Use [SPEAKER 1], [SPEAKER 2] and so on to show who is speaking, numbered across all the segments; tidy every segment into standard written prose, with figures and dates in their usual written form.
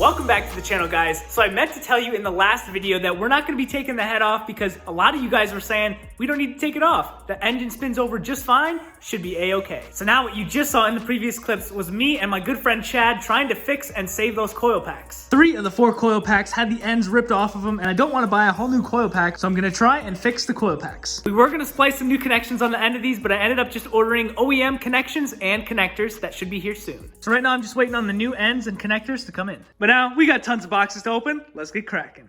[SPEAKER 1] Welcome back to the channel, guys. So I meant to tell you in the last video that we're not going to be taking the head off because a lot of you guys were saying we don't need to take it off. The engine spins over just fine, should be a-okay. So now what you just saw in the previous clips was me and my good friend Chad trying to fix and save those coil packs. 3 of the 4 coil packs had the ends ripped off of them, and I don't want to buy a whole new coil pack, so I'm going to try and fix the coil packs. We were going to splice some new connections on the end of these, but I ended up just ordering OEM connections and connectors that should be here soon. So right now I'm just waiting on the new ends and connectors to come in. But now we got tons of boxes to open. Let's get cracking.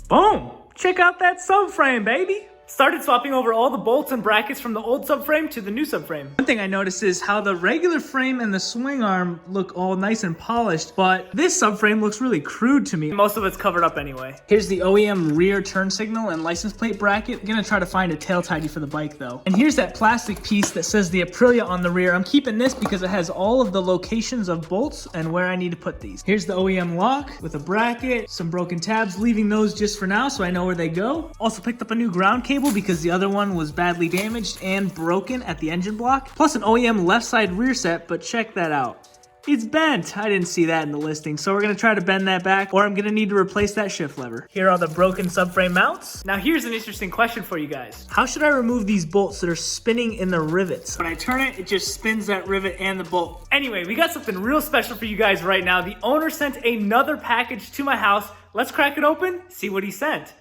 [SPEAKER 1] Boom! Check out that subframe, baby! Started swapping over all the bolts and brackets from the old subframe to the new subframe. One thing I noticed is how the regular frame and the swing arm look all nice and polished, but this subframe looks really crude to me. Most of it's covered up anyway. Here's the OEM rear turn signal and license plate bracket. I'm gonna try to find a tail tidy for the bike though. And here's that plastic piece that says the Aprilia on the rear. I'm keeping this because it has all of the locations of bolts and where I need to put these. Here's the OEM lock with a bracket, some broken tabs, leaving those just for now so I know where they go. Also picked up a new ground cable because the other one was badly damaged and broken at the engine block, plus an OEM left side rear set, but check that out. It's bent. I didn't see that in the listing, so we're gonna try to bend that back, or I'm gonna need to replace that shift lever. Here are the broken subframe mounts. Now here's an interesting question for you guys. How should I remove these bolts that are spinning in the rivets? When I turn it, it just spins that rivet and the bolt. Anyway, we got something real special for you guys right now. The owner sent another package to my house. Let's crack it open, see what he sent.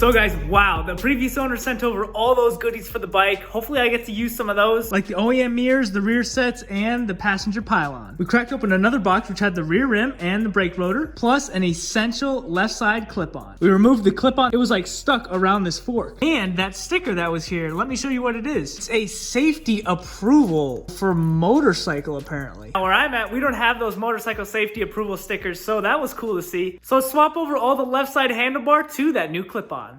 [SPEAKER 1] So guys, wow, the previous owner sent over all those goodies for the bike. Hopefully I get to use some of those, like the OEM mirrors, the rear sets, and the passenger pylon. We cracked open another box which had the rear rim and the brake rotor, plus an essential left side clip-on. We removed the clip-on. It was like stuck around this fork. And that sticker that was here, let me show you what it is. It's a safety approval for motorcycle, apparently. Now, where I'm at, we don't have those motorcycle safety approval stickers, so that was cool to see. So let's swap over all the left side handlebar to that new clip-on.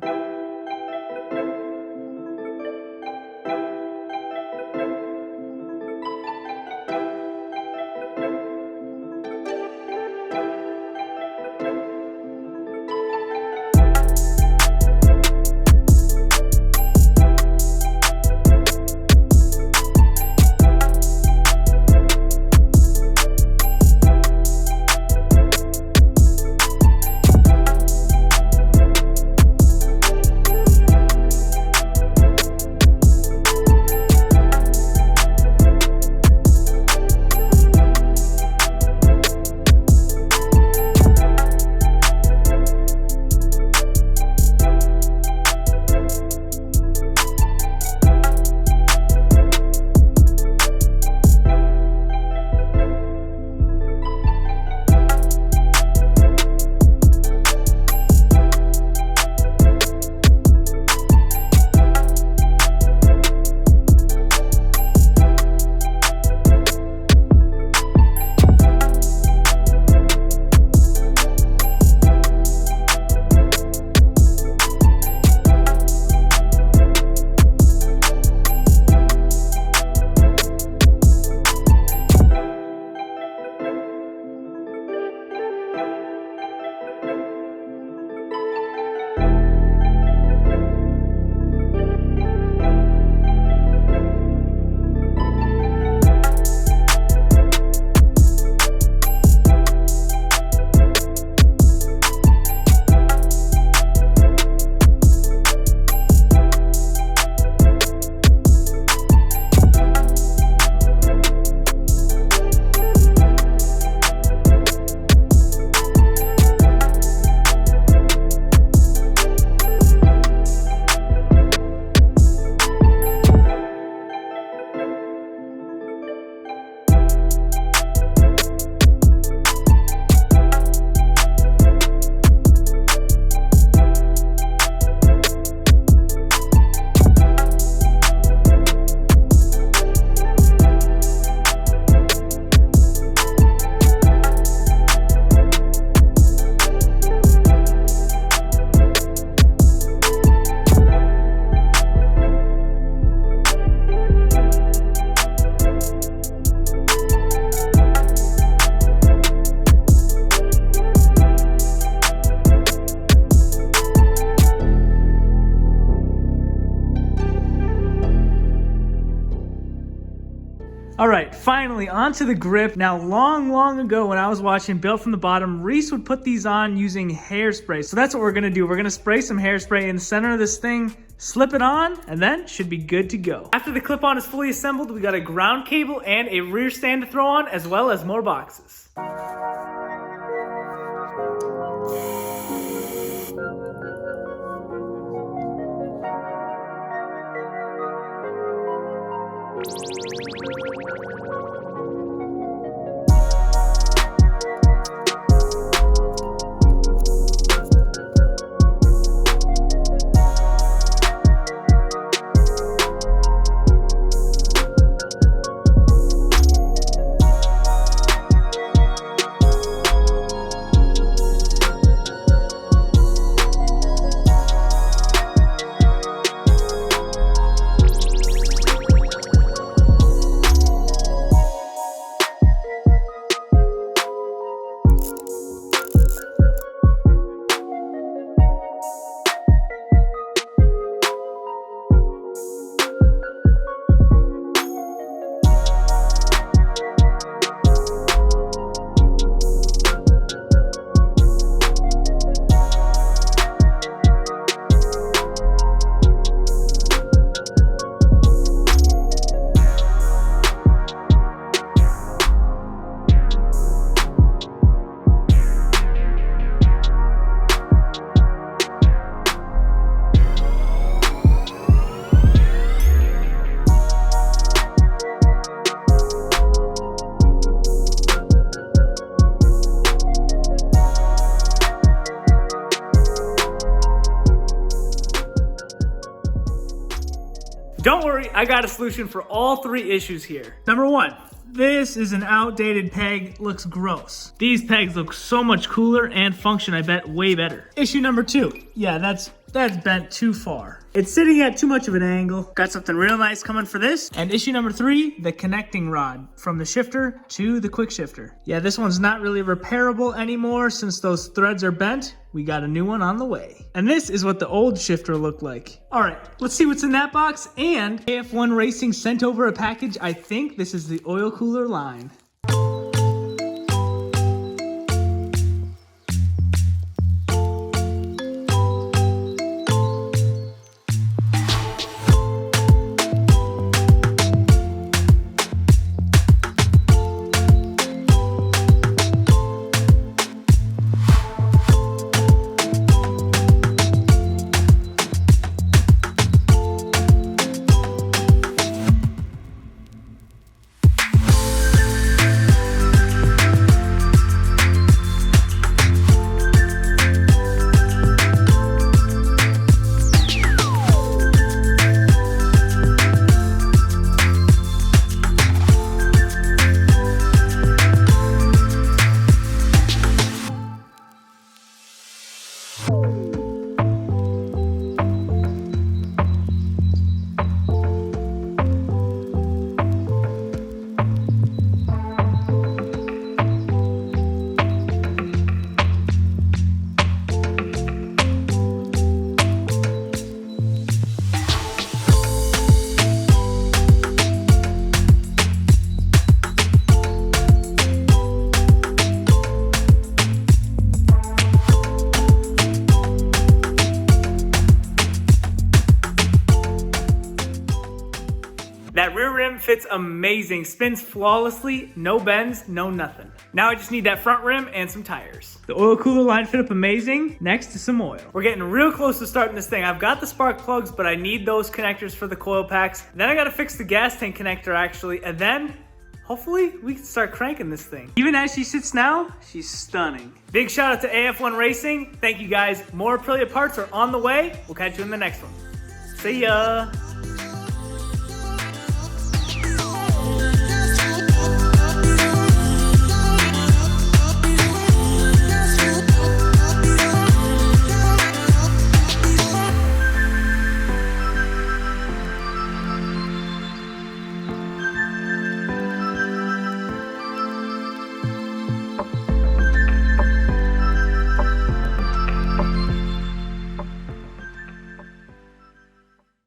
[SPEAKER 1] All right, finally onto the grip. Now, long ago when I was watching Built from the Bottom, Reese would put these on using hairspray. So that's what we're gonna do. We're gonna spray some hairspray in the center of this thing, slip it on, and then should be good to go. After the clip-on is fully assembled, we got a ground cable and a rear stand to throw on, as well as more boxes. Don't worry, I got a solution for all three issues here. Number one, this is an outdated peg, looks gross. These pegs look so much cooler and function, I bet, way better. Issue number two, yeah, that's bent too far. It's sitting at too much of an angle. Got something real nice coming for this. And issue number three, the connecting rod from the shifter to the quick shifter. Yeah, this one's not really repairable anymore since those threads are bent. We got a new one on the way. And this is what the old shifter looked like. All right, let's see what's in that box. And AF1 Racing sent over a package. I think this is the oil cooler line. That rear rim fits amazing, spins flawlessly, no bends, no nothing. Now I just need that front rim and some tires. The oil cooler line fit up amazing, next to some oil. We're getting real close to starting this thing. I've got the spark plugs, but I need those connectors for the coil packs. Then I gotta fix the gas tank connector actually, and then hopefully we can start cranking this thing. Even as she sits now, she's stunning. Big shout out to AF1 Racing. Thank you guys. More Aprilia parts are on the way. We'll catch you in the next one. See ya.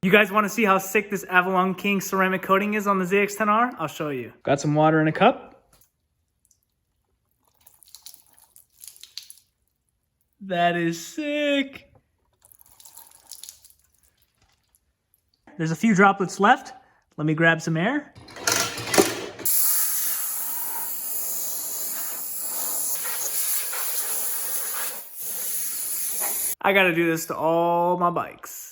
[SPEAKER 1] You guys want to see how sick this Avalon King ceramic coating is on the ZX-10R? I'll show you. Got some water in a cup. That is sick. There's a few droplets left. Let me grab some air. I gotta do this to all my bikes.